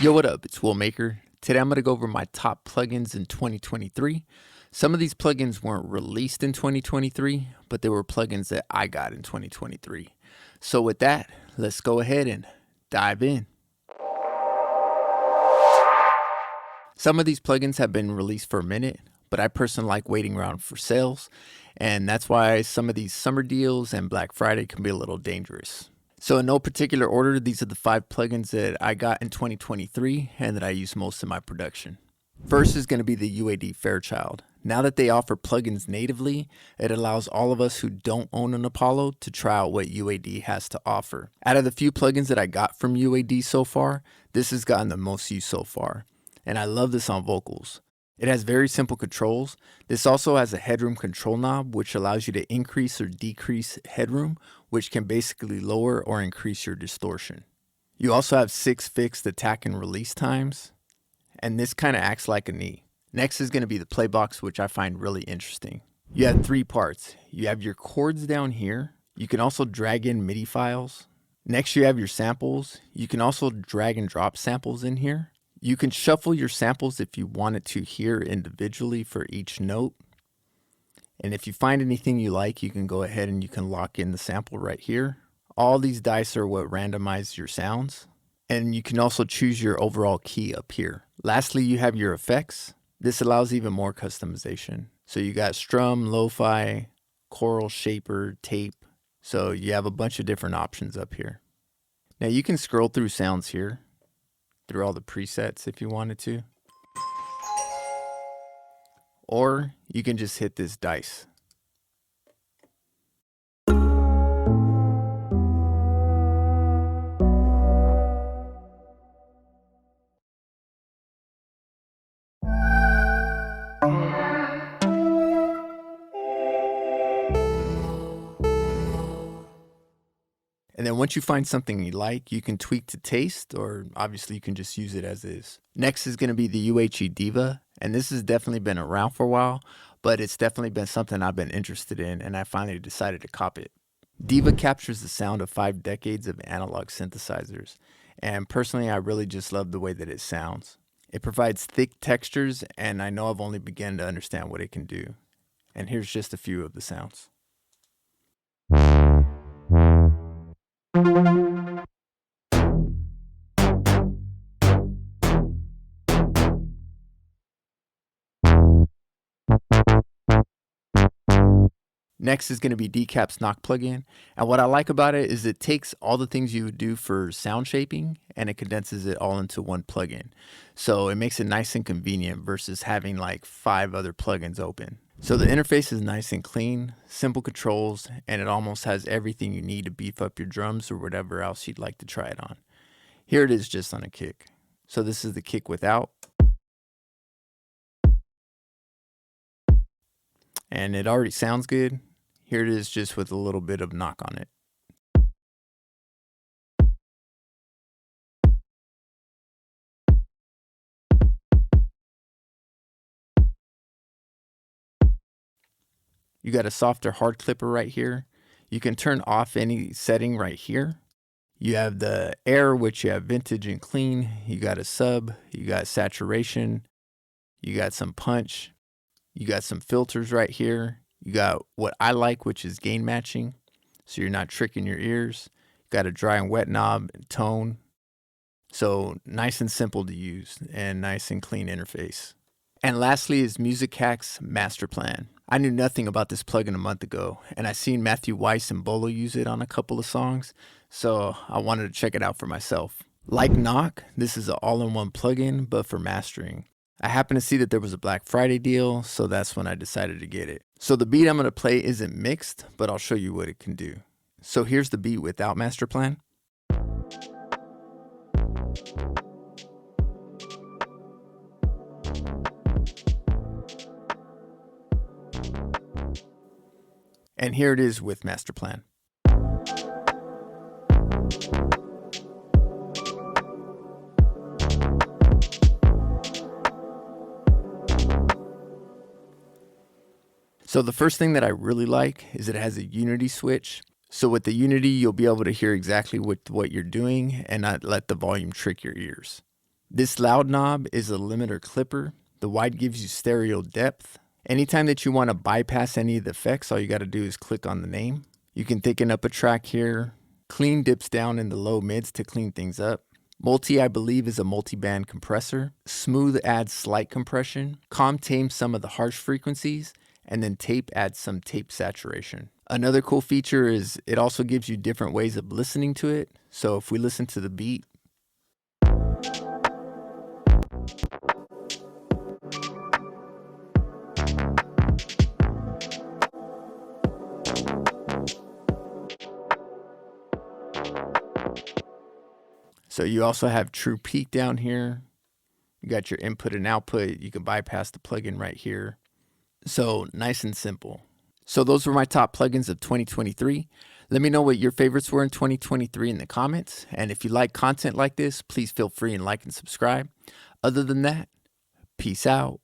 Yo, what up? It's Will Maker. Today I'm going to go over my top plugins in 2023. Some of these plugins weren't released in 2023, but they were plugins that I got in 2023. So with that, let's go ahead and dive in. Some of these plugins have been released for a minute, but I personally like waiting around for sales, and that's why some of these summer deals and Black Friday can be a little dangerous. So in no particular order, these are the 5 plugins that I got in 2023 and that I use most in my production. First is going to be the UAD Fairchild. Now that they offer plugins natively, it allows all of us who don't own an Apollo to try out what UAD has to offer. Out of the few plugins that I got from UAD so far, this has gotten the most use so far. And I love this on vocals. It has very simple controls. This also has a headroom control knob, which allows you to increase or decrease headroom, which can basically lower or increase your distortion. You also have 6 fixed attack and release times, and this kind of acts like a knee. Next is going to be the play box, which I find really interesting. You have 3 parts. You have your chords down here. You can also drag in MIDI files. Next, you have your samples. You can also drag and drop samples in here. You can shuffle your samples if you wanted to hear individually for each note. And if you find anything you like, you can go ahead and you can lock in the sample right here. All these dice are what randomize your sounds. And you can also choose your overall key up here. Lastly, you have your effects. This allows even more customization. So you got strum, lo-fi, choral, shaper, tape. So you have a bunch of different options up here. Now you can scroll through sounds here, through all the presets if you wanted to. Or you can just hit this dice. And then once you find something you like, you can tweak to taste, or obviously you can just use it as is. Next is going to be the UAD Diva, and this has definitely been around for a while, but it's definitely been something I've been interested in, and I finally decided to cop it. Diva captures the sound of 5 decades of analog synthesizers, and personally I really just love the way that it sounds. It provides thick textures, and I know I've only begun to understand what it can do. And here's just a few of the sounds. Next is going to be Decap's Knock plugin, and what I like about it is it takes all the things you would do for sound shaping and it condenses it all into one plugin. So it makes it nice and convenient versus having like 5 other plugins open. So the interface is nice and clean, simple controls, and it almost has everything you need to beef up your drums or whatever else you'd like to try it on. Here it is just on a kick. So this is the kick without. And it already sounds good. Here it is just with a little bit of knock on it. You got a softer hard clipper right here. You can turn off any setting right here. You have the air, which you have vintage and clean. You got a sub, you got saturation, you got some punch, you got some filters right here. You got what I like, which is gain matching, so you're not tricking your ears. You got a dry and wet knob and tone. So nice and simple to use and nice and clean interface. And lastly is Music Hack's Masterplan. I knew nothing about this plugin a month ago, and I seen Matthew Weiss and Bolo use it on a couple of songs, so I wanted to check it out for myself. Like Knock, this is an all-in-one plugin, but for mastering. I happened to see that there was a Black Friday deal, so that's when I decided to get it. So the beat I'm going to play isn't mixed, but I'll show you what it can do. So here's the beat without Masterplan. And here it is with Masterplan. So the first thing that I really like is it has a unity switch. So with the unity, you'll be able to hear exactly what you're doing and not let the volume trick your ears. This loud knob is a limiter clipper. The wide gives you stereo depth. Anytime that you want to bypass any of the effects, all you got to do is click on the name. You can thicken up a track here. Clean dips down in the low mids to clean things up. Multi, I believe, is a multi-band compressor. Smooth adds slight compression. Calm tames some of the harsh frequencies. And then tape adds some tape saturation. Another cool feature is it also gives you different ways of listening to it. So if we listen to the beat, so you also have true peak down here. You got your input and output. You can bypass the plugin right here. So nice and simple. So those were my top plugins of 2023. Let me know what your favorites were in 2023 in the comments. And if you like content like this, please feel free and like and subscribe. Other than that, peace out.